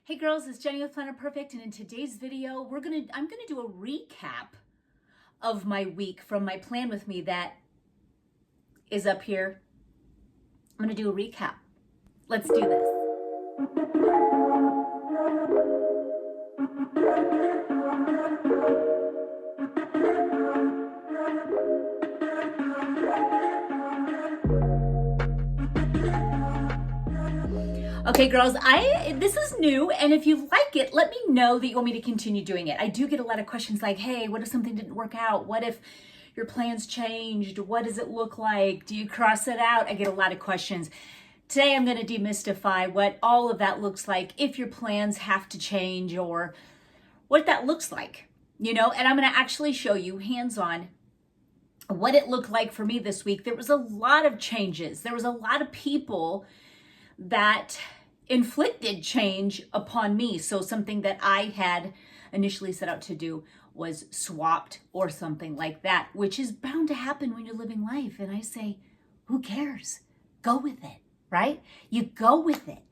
Hey girls, it's Jenny with Planner Perfect, and in today's video, I'm gonna do a recap of my week from my plan with me that is up here. I'm gonna do a recap. Let's do this. Okay, girls, this is new, and if you like it, let me know that you want me to continue doing it. I do get a lot of questions like, hey, what if something didn't work out? What if your plans changed? What does it look like? Do you cross it out? I get a lot of questions. Today, I'm going to demystify what all of that looks like if your plans have to change or what that looks like, and I'm going to actually show you hands-on what it looked like for me this week. There was a lot of changes. There was a lot of people that inflicted change upon me. So something that I had initially set out to do was swapped or something like that, which is bound to happen when you're living life. And I say, who cares? Go with it, right? You go with it.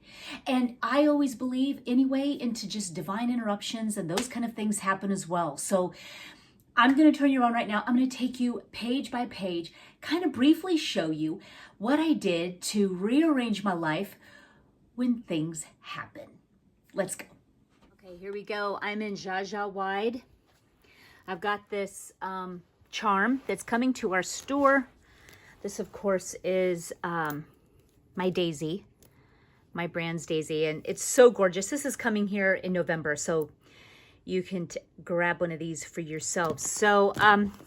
And I always believe anyway into just divine interruptions, and those kind of things happen as well. So I'm going to turn you on right now. I'm going to take you page by page, kind of briefly show you what I did to rearrange my life when things happen. Let's go. Okay, here we go. I'm in Jaja Wide. I've got this charm that's coming to our store. This, of course, is my daisy, my brand's daisy, and it's so gorgeous. This is coming here in November, so you can grab one of these for yourselves. So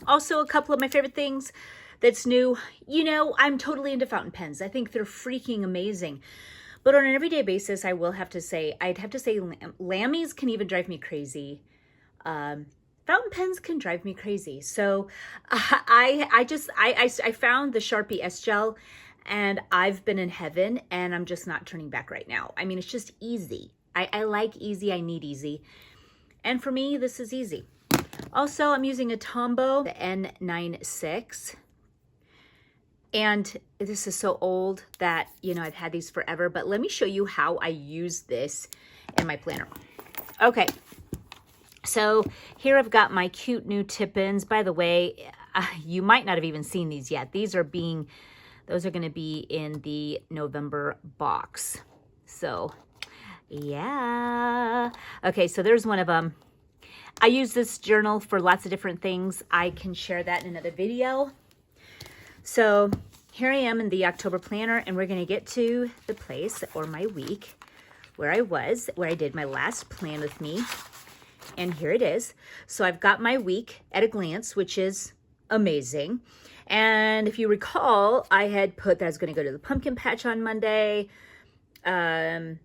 also a couple of my favorite things that's new. I'm totally into fountain pens. I think they're freaking amazing. But on an everyday basis, I'd have to say Lammies can even drive me crazy. Fountain pens can drive me crazy. So I found the Sharpie S Gel, and I've been in heaven, and I'm just not turning back right now. I mean, it's just easy. I like easy. I need easy. And for me, this is easy. Also, I'm using a Tombow, the N96. And this is so old that, I've had these forever. But let me show you how I use this in my planner. Okay. So here I've got my cute new tip-ins. By the way, you might not have even seen these yet. Those are going to be in the November box. So yeah. Okay, so there's one of them. I use this journal for lots of different things. I can share that in another video. So here I am in the October planner, and we're going to get to the place or my week where I did my last plan with me. And here it is. So I've got my week at a glance, which is amazing. And if you recall, I had put that I was going to go to the pumpkin patch on Monday. I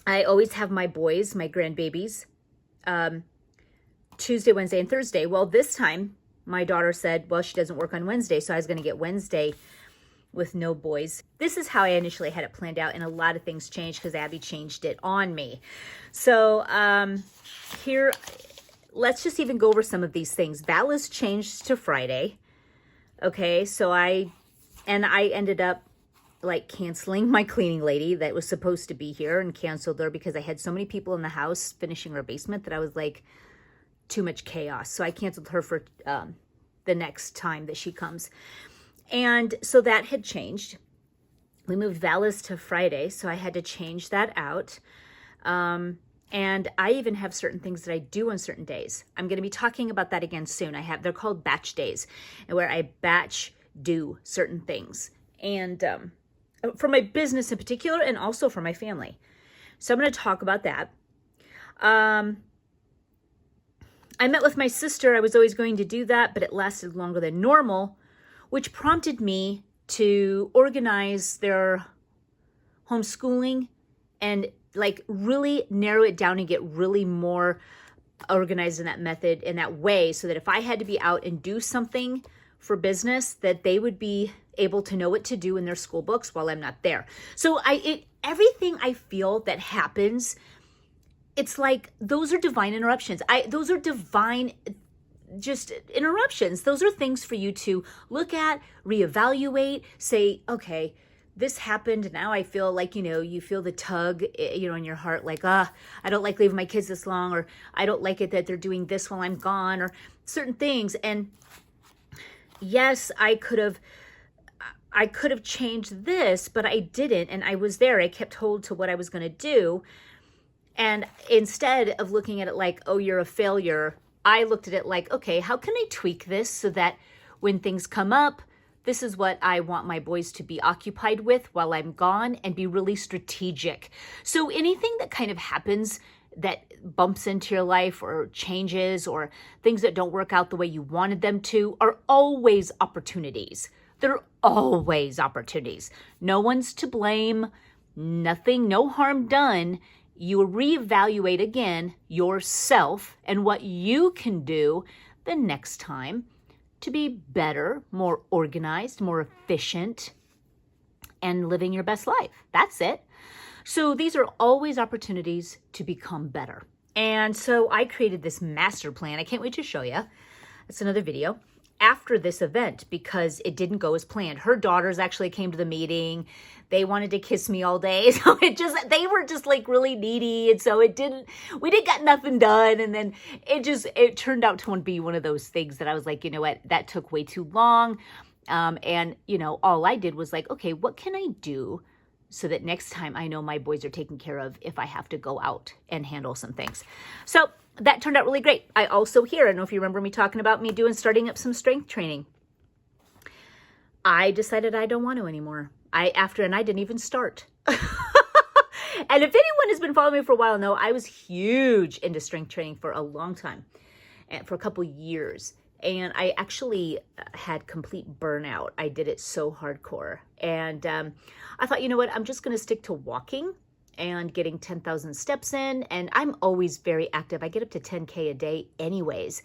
always have my boys, my grandbabies, Tuesday, Wednesday, and Thursday. Well, this time my daughter said, well, she doesn't work on Wednesday, so I was going to get Wednesday with no boys. This is how I initially had it planned out, and a lot of things changed because Abby changed it on me. So here, let's just even go over some of these things. Ballast changed to Friday. Okay, so I ended up canceling my cleaning lady that was supposed to be here, and canceled her because I had so many people in the house finishing her basement that I was like, too much chaos. So I canceled her for the next time that she comes. And so that had changed. We moved Valis to Friday, so I had to change that out. And I even have certain things that I do on certain days. I'm going to be talking about that again soon. They're called batch days, where I batch do certain things. And for my business in particular, and also for my family. So I'm going to talk about that. I met with my sister. I was always going to do that, but it lasted longer than normal, which prompted me to organize their homeschooling and really narrow it down and get really more organized in that method, in that way, so that if I had to be out and do something for business, that they would be able to know what to do in their school books while I'm not there. So everything I feel that happens, it's like those are divine interruptions. Those are divine just interruptions. Those are things for you to look at, reevaluate, say, okay, this happened. And now I feel like, you feel the tug, in your heart, like, I don't like leaving my kids this long, or I don't like it that they're doing this while I'm gone, or certain things. And yes, I could have changed this, but I didn't. And I was there. I kept hold to what I was going to do. And instead of looking at it like, oh, you're a failure, I looked at it like, okay, how can I tweak this so that when things come up, this is what I want my boys to be occupied with while I'm gone, and be really strategic. So anything that kind of happens that bumps into your life, or changes, or things that don't work out the way you wanted them to, are always opportunities. They're always opportunities. No one's to blame, nothing, no harm done. You reevaluate again yourself and what you can do the next time to be better, more organized, more efficient, and living your best life. That's it. So these are always opportunities to become better. And so I created this master plan. I can't wait to show you. It's another video after this event, because it didn't go as planned. Her daughters actually came to the meeting. They wanted to kiss me all day. So they were just like really needy. And so we didn't get nothing done. And then it turned out to be one of those things that I was like, you know what, that took way too long. And all I did was like, okay, what can I do so that next time I know my boys are taken care of if I have to go out and handle some things. So that turned out really great. I also I don't know if you remember me talking about me starting up some strength training. I decided I don't want to anymore. I didn't even start. And if anyone has been following me for a while, know I was huge into strength training for a long time, and for a couple years. And I actually had complete burnout. I did it so hardcore. And I thought, you know what, I'm just going to stick to walking and getting 10,000 steps in. And I'm always very active. I get up to 10K a day anyways.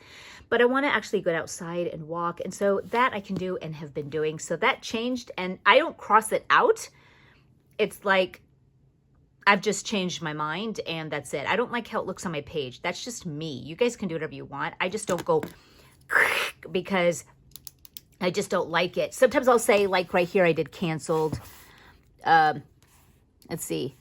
But I want to actually go outside and walk. And so that I can do and have been doing. So that changed. And I don't cross it out. It's like I've just changed my mind, and that's it. I don't like how it looks on my page. That's just me. You guys can do whatever you want. I just don't go because I just don't like it. Sometimes I'll say, like right here, I did canceled. Let's see.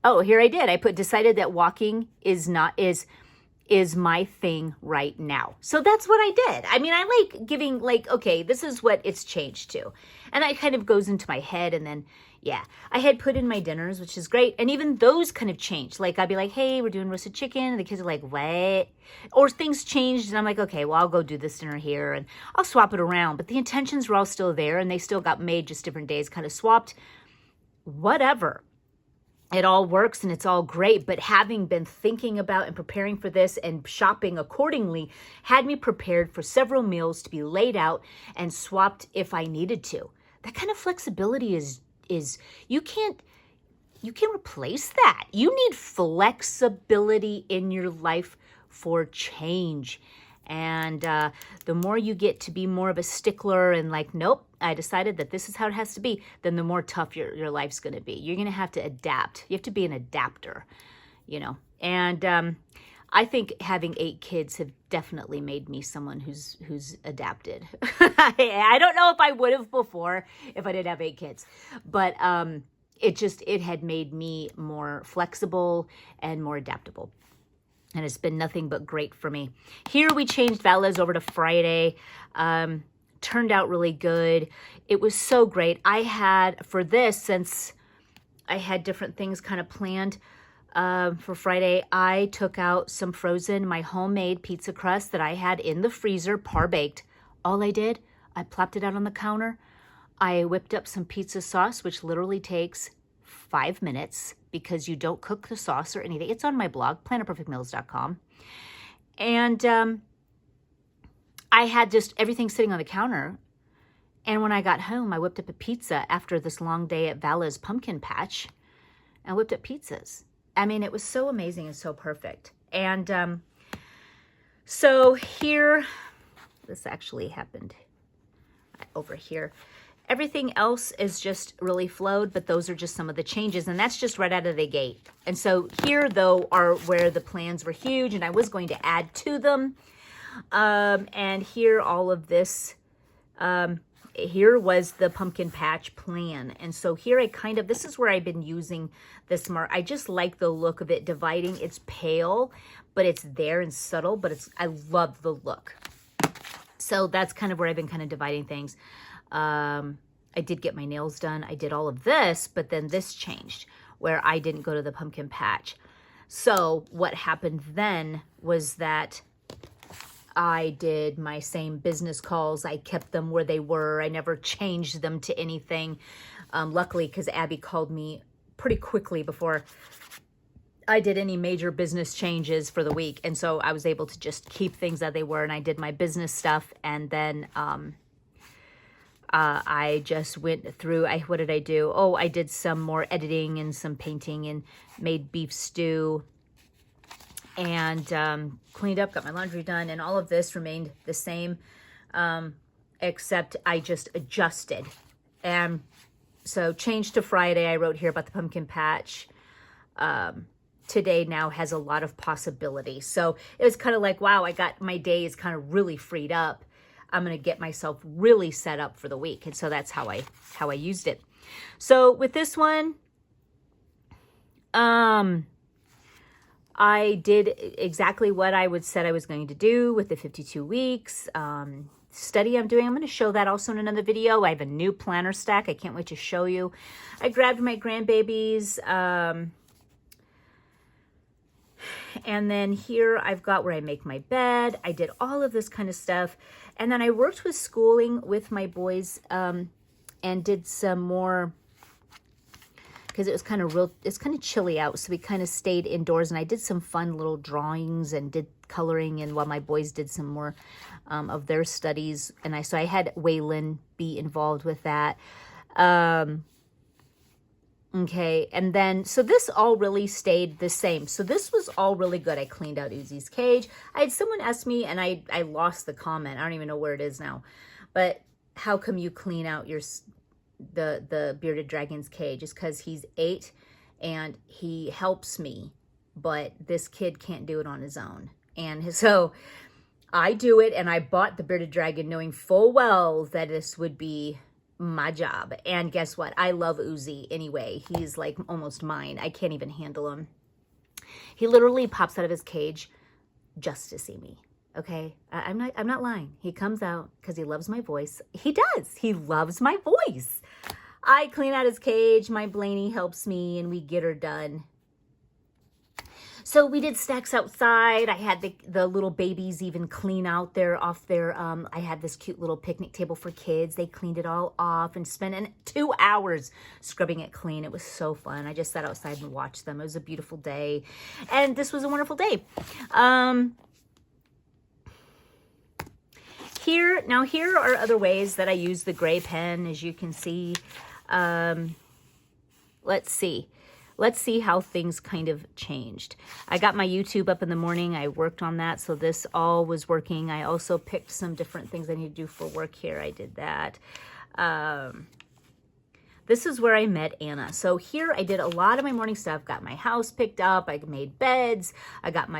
Oh, here I did. I decided that walking is my thing right now. So that's what I did. I mean, I like giving okay, this is what it's changed to. And that kind of goes into my head. And then, yeah, I had put in my dinners, which is great. And even those kind of changed. Like I'd be like, hey, we're doing roasted chicken. And the kids are like, what? Or things changed. And I'm like, okay, well, I'll go do this dinner here. And I'll swap it around. But the intentions were all still there. And they still got made, just different days, kind of swapped. Whatever. It all works and it's all great. But having been thinking about and preparing for this and shopping accordingly had me prepared for several meals to be laid out and swapped if I needed to. That kind of flexibility is you can't replace that. You need flexibility in your life for change. And the more you get to be more of a stickler and like, nope, I decided that this is how it has to be, then the more tough your life's going to be. You're going to have to adapt. You have to be an adapter, And I think having 8 kids have definitely made me someone who's adapted. I don't know if I would have before if I didn't have 8 kids, but it had made me more flexible and more adaptable. And it's been nothing but great for me. Here we changed Valles over to Friday. Turned out really good. It was so great. I had, for this, since I had different things kind of planned for Friday, I took out some my homemade pizza crust that I had in the freezer, par-baked. All I did, I plopped it out on the counter. I whipped up some pizza sauce, which literally takes 5 minutes because you don't cook the sauce or anything. It's on my blog, plannerperfectmeals.com. And I had just everything sitting on the counter. And when I got home, I whipped up a pizza after this long day at Vala's Pumpkin Patch and whipped up pizzas. I mean, it was so amazing and so perfect. And so here, this actually happened over here. Everything else is just really flowed, but those are just some of the changes, and that's just right out of the gate. And so here, though, are where the plans were huge, and I was going to add to them. And here, all of this here was the pumpkin patch plan. And so here I kind of, this is where I've been using this mark. I just like the look of it dividing. It's pale, but it's there and subtle, but I love the look. So that's kind of where I've been kind of dividing things. I did get my nails done. I did all of this, but then this changed where I didn't go to the pumpkin patch. So what happened then was that I did my same business calls. I kept them where they were. I never changed them to anything. Luckily, because Abby called me pretty quickly before I did any major business changes for the week. And so I was able to just keep things that they were. And I did my business stuff. And then I just went through, what did I do? Oh, I did some more editing and some painting and made beef stew. And cleaned up, got my laundry done, and all of this remained the same, except I just adjusted. And so changed to Friday. I wrote here about the pumpkin patch. Today now has a lot of possibility. So it was kind of like, wow, I got my day is kind of really freed up. I'm going to get myself really set up for the week. And so that's how I used it. So with this one, I did exactly what I said I was going to do with the 52 weeks study I'm doing. I'm going to show that also in another video. I have a new planner stack. I can't wait to show you. I grabbed my grandbabies. And then here I've got where I make my bed. I did all of this kind of stuff. And then I worked with schooling with my boys and did some more, because it was kind of chilly out, so we kind of stayed indoors, and I did some fun little drawings and did coloring, and while my boys did some more of their studies, and so I had Waylon be involved with that. Okay, and then, so this all really stayed the same. So this was all really good. I cleaned out Uzi's cage. I had someone ask me, and I lost the comment. I don't even know where it is now, but how come you clean out the bearded dragon's cage? Is because he's 8 and he helps me, but this kid can't do it on his own. And so I do it, and I bought the bearded dragon knowing full well that this would be my job. And guess what? I love Uzi anyway. He's like almost mine. I can't even handle him. He literally pops out of his cage just to see me. Okay, I'm not lying. He comes out because he loves my voice. He does. He loves my voice. I clean out his cage. My Blaney helps me, and we get her done. So we did snacks outside. I had the little babies even clean out I had this cute little picnic table for kids. They cleaned it all off and spent 2 hours scrubbing it clean. It was so fun. I just sat outside and watched them. It was a beautiful day, and this was a wonderful day. Here are other ways that I use the gray pen, as you can see. Let's see how things kind of changed. I got my YouTube up in the morning. I worked on that, so this all was working. I also picked some different things I need to do for work here. I did that. This is where I met Anna. So here I did a lot of my morning stuff, got my house picked up, I made beds,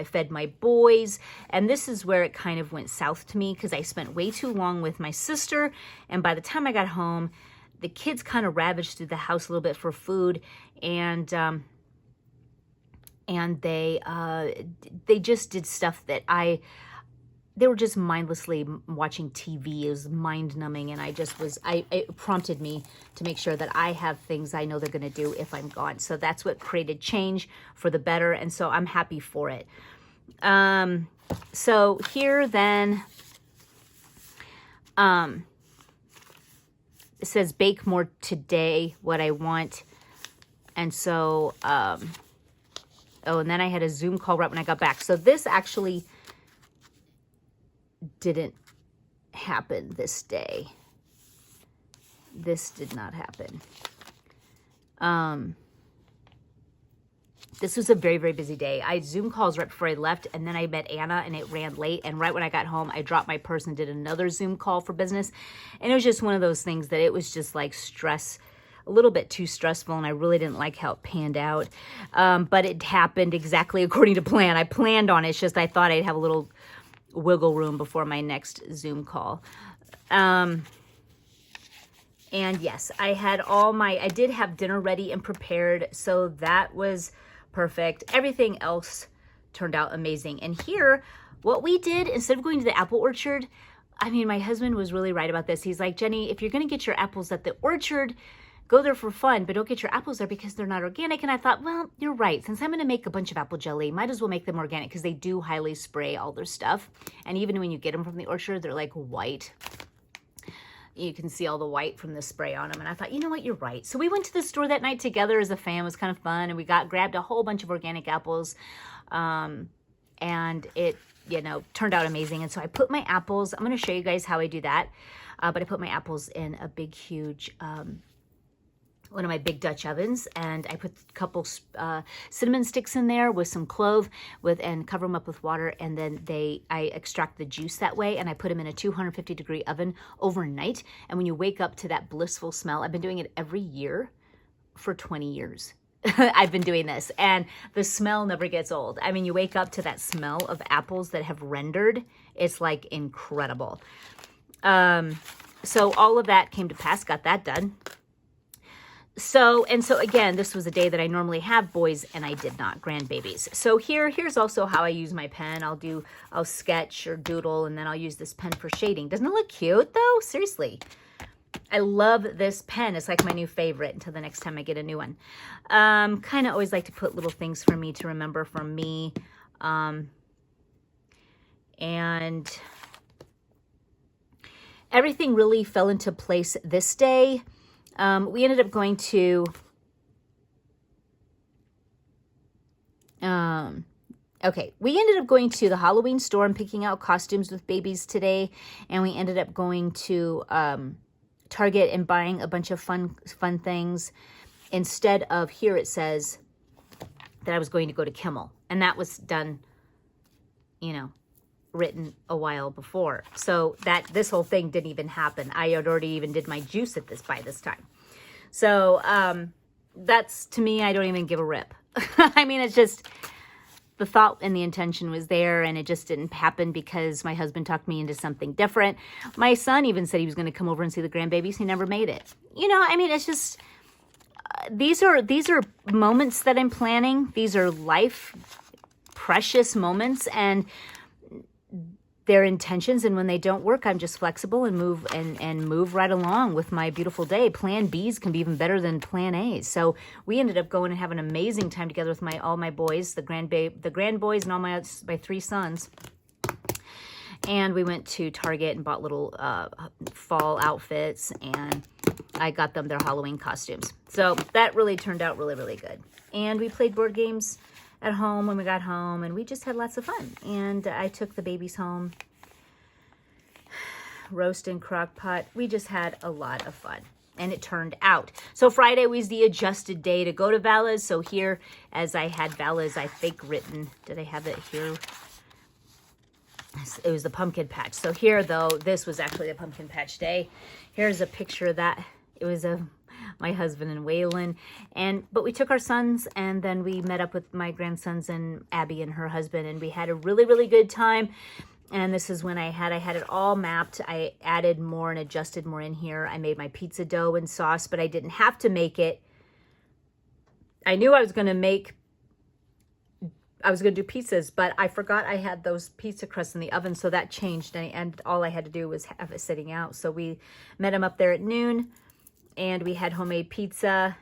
fed my boys, and this is where it kind of went south to me because I spent way too long with my sister, and by the time I got home, the kids kind of ravaged through the house a little bit for food, and they just did stuff that they were just mindlessly watching TV. It was mind-numbing, and it prompted me to make sure that I have things I know they're going to do if I'm gone. So that's what created change for the better, and so I'm happy for it. So here then, it says bake more today, what I want. And so, and then I had a Zoom call right when I got back. So this actually didn't happen this day. This did not happen. This was a very, very busy day. I had Zoom calls right before I left, and then I met Anna, and it ran late. And right when I got home, I dropped my purse and did another Zoom call for business. And it was just one of those things that it was just like a little bit too stressful, and I really didn't like how it panned out. But it happened exactly according to plan. I planned on it. It's just I thought I'd have a little wiggle room before my next Zoom call. And yes, I did have dinner ready and prepared, so that was perfect. Everything else turned out amazing. And here, what we did, instead of going to the apple orchard, I mean, my husband was really right about this. He's like, Jenny, if you're going to get your apples at the orchard, go there for fun, but don't get your apples there because they're not organic. And I thought, well, you're right. Since I'm going to make a bunch of apple jelly, might as well make them organic because they do highly spray all their stuff. And even when you get them from the orchard, they're like white. You can see all the white from the spray on them. And I thought, you know what, you're right. So we went to the store that night together as a fam. It was kind of fun. And we grabbed a whole bunch of organic apples. And it, turned out amazing. And so I put my apples, I'm going to show you guys how I do that. But I put my apples in a big, huge, one of my big Dutch ovens, and I put a couple cinnamon sticks in there with some clove and cover them up with water, and then I extract the juice that way, and I put them in a 250-degree oven overnight. And when you wake up to that blissful smell, I've been doing it every year for 20 years. I've been doing this, and the smell never gets old. I mean, you wake up to that smell of apples that have rendered. It's like incredible. So all of that came to pass, got that done. So again, this was a day that I normally have boys and I did not, grandbabies. So here's also how I use my pen. I'll sketch or doodle, and then I'll use this pen for shading. Doesn't it look cute though? Seriously. I love this pen. It's like my new favorite until the next time I get a new one. Kind of always like to put little things for me to remember from me. And everything really fell into place this day. We ended up going to, we ended up going to the Halloween store and picking out costumes with babies today. And we ended up going to, Target and buying a bunch of fun things. Instead of, here it says that I was going to go to Kimmel, and that was done, written a while before. So this whole thing didn't even happen. I had already even did my juice by this time. So that's, to me, I don't even give a rip. I mean, it's just the thought and the intention was there, and it just didn't happen because my husband talked me into something different. My son even said he was going to come over and see the grandbabies. He never made it. I mean, it's just, these are moments that I'm planning. These are life precious moments, and their intentions, and when they don't work, I'm just flexible and move right along with my beautiful day. Plan Bs can be even better than Plan As. So we ended up going and having an amazing time together with all my boys, the grand boys, and all my 3 sons. And we went to Target and bought little fall outfits, and I got them their Halloween costumes. So that really turned out really, really good. And we played board games at home when we got home, and we just had lots of fun. And I took the babies home, roast and crock pot. We just had a lot of fun, and it turned out. So Friday was the adjusted day to go to Vala's. So here, as I had Vala's, I fake written. Did I have it here? It was the pumpkin patch. So here, though, this was actually the pumpkin patch day. Here's a picture of that. It was my husband and Waylon, but we took our sons, and then we met up with my grandsons and Abby and her husband, and we had a really, really good time. And this is when I had it all mapped. I added more and adjusted more in here. I made my pizza dough and sauce, but I didn't have to make it. I knew I was going to do pizzas, but I forgot I had those pizza crusts in the oven, so that changed, and all I had to do was have it sitting out. So we met them up there at noon, and we had homemade pizza,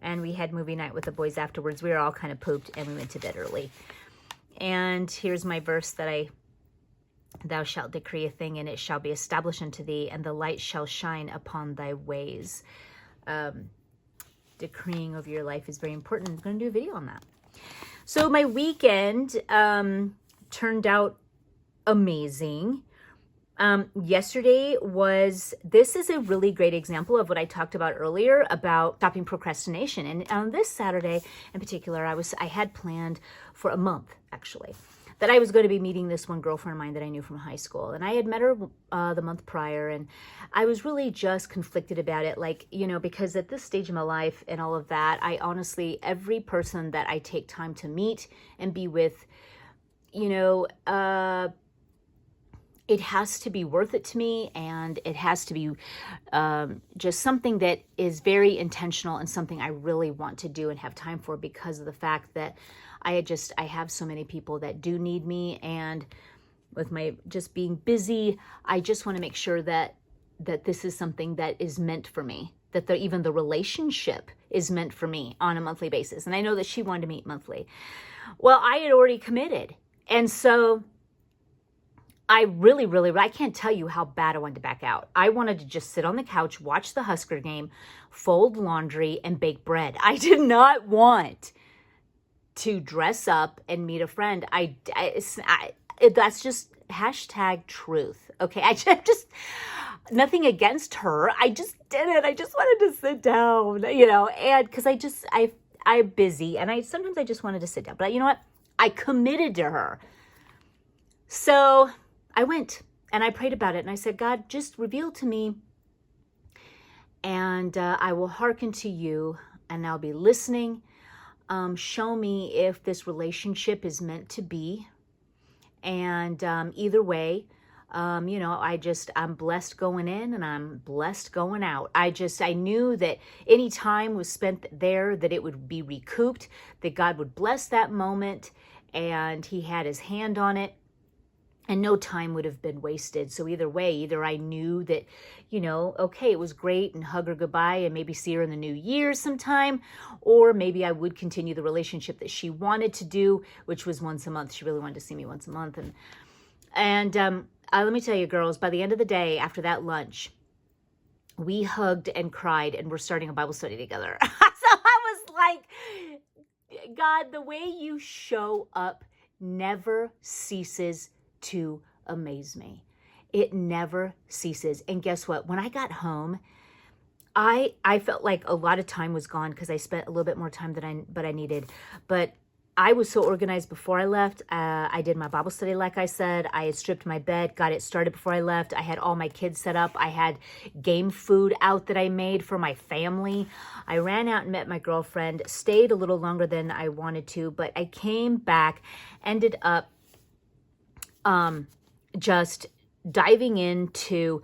and we had movie night with the boys afterwards. We were all kind of pooped, and we went to bed early. And here's my verse that thou shalt decree a thing, and it shall be established unto thee, and the light shall shine upon thy ways. Decreeing over your life is very important. I'm going to do a video on that. So my weekend turned out amazing. Yesterday this is a really great example of what I talked about earlier about stopping procrastination. And on this Saturday in particular, I had planned for a month, actually, that I was going to be meeting this one girlfriend of mine that I knew from high school. And I had met her the month prior, and I was really just conflicted about it. Because at this stage of my life and all of that, I honestly, every person that I take time to meet and be with, it has to be worth it to me, and it has to be just something that is very intentional and something I really want to do and have time for, because of the fact that I have so many people that do need me, and with my just being busy, I just want to make sure that this is something that is meant for me, that even the relationship is meant for me on a monthly basis. And I know that she wanted to meet monthly. Well, I had already committed, and so I can't tell you how bad I wanted to back out. I wanted to just sit on the couch, watch the Husker game, fold laundry, and bake bread. I did not want to dress up and meet a friend. That's just #truth. Okay, I just, nothing against her. I just did it. I just wanted to sit down, and because I'm busy, and sometimes I just wanted to sit down. But you know what? I committed to her. So I went and I prayed about it, and I said, God, just reveal to me, and I will hearken to you, and I'll be listening. Show me if this relationship is meant to be. And either way, I'm blessed going in and I'm blessed going out. I knew that any time was spent there, that it would be recouped, that God would bless that moment, and he had his hand on it. And no time would have been wasted. So either way, either I knew that, okay, it was great, and hug her goodbye and maybe see her in the new year sometime, or maybe I would continue the relationship that she wanted to do, which was once a month. She really wanted to see me once a month. And let me tell you, girls, by the end of the day, after that lunch, we hugged and cried, and we're starting a Bible study together. So I was like, God, the way you show up never ceases to amaze me. It never ceases. And guess what? When I got home, I felt like a lot of time was gone because I spent a little bit more time than I needed. But I was so organized before I left. I did my Bible study, like I said. I had stripped my bed, got it started before I left. I had all my kids set up. I had game food out that I made for my family. I ran out and met my girlfriend, stayed a little longer than I wanted to, but I came back, ended up just diving into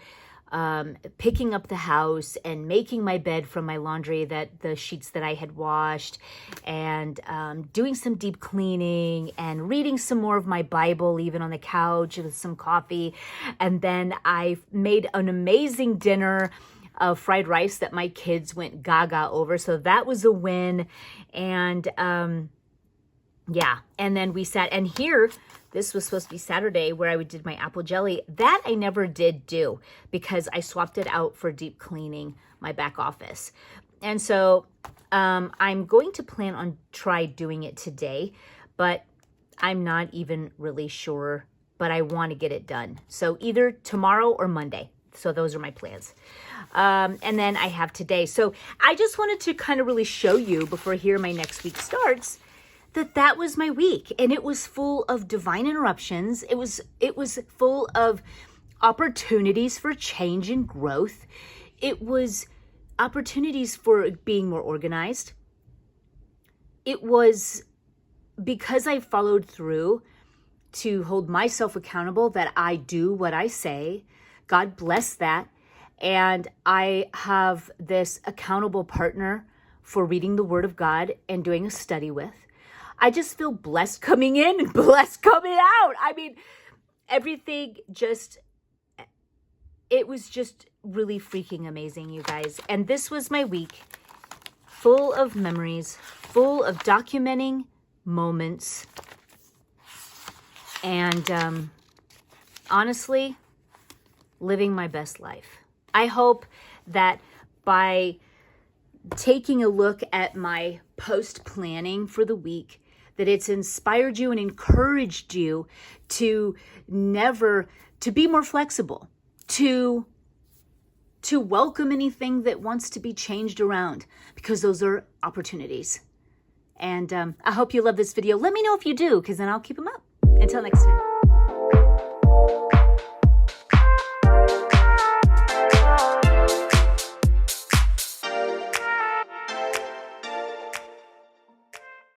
picking up the house and making my bed from my laundry, the sheets that I had washed, and doing some deep cleaning and reading some more of my Bible, even on the couch with some coffee. And then I made an amazing dinner of fried rice that my kids went gaga over. So that was a win. And yeah, and then we sat, and here, this was supposed to be Saturday where I did my apple jelly. That I never did do because I swapped it out for deep cleaning my back office. And so I'm going to plan on try doing it today, but I'm not even really sure, but I want to get it done. So either tomorrow or Monday. So those are my plans. And then I have today. So I just wanted to kind of really show you before here my next week starts that was my week, and it was full of divine interruptions. It was full of opportunities for change and growth. It was opportunities for being more organized. It was because I followed through to hold myself accountable that I do what I say. God bless that. And I have this accountable partner for reading the Word of God and doing a study with. I just feel blessed coming in and blessed coming out. I mean, everything it was just really freaking amazing, you guys. And this was my week, full of memories, full of documenting moments. And honestly, living my best life. I hope that by taking a look at my post planning for the week, that it's inspired you and encouraged you to be more flexible, to welcome anything that wants to be changed around, because those are opportunities. And I hope you love this video. Let me know if you do, because then I'll keep them up. Until next time.